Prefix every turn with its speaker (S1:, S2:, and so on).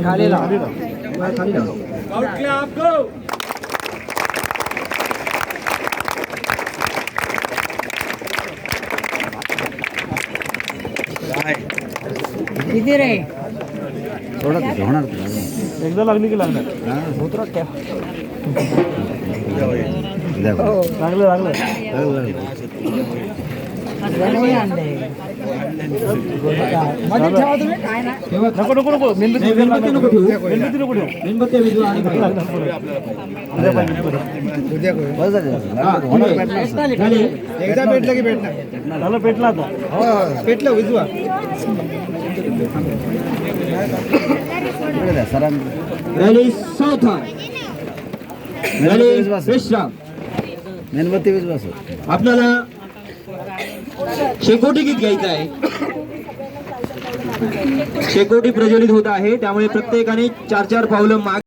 S1: खाली लाव. किती रे
S2: होणार
S3: एकदा लागली की लागणार. लागलं लागलं.
S1: मध्ये ठेवा तुम्ही काय ना
S3: नको नको नको मेणबत्ती नको ठेवू. मेणबत्ती नको ठेवू.
S1: मेणबत्ती विजू आणि एकदा पेटलं की पेटणार.
S3: झालं पेटला आता.
S1: पेटलं विजवा. रॅली चौथा रॅली विश्राम.
S2: मेणबत्ती विश्वास
S1: आपल्याला शेकोटी गीत घ्यायचं आहे. शेकोटी प्रज्वलित होत आहे त्यामुळे प्रत्येकाने 4-4 पावलं मागे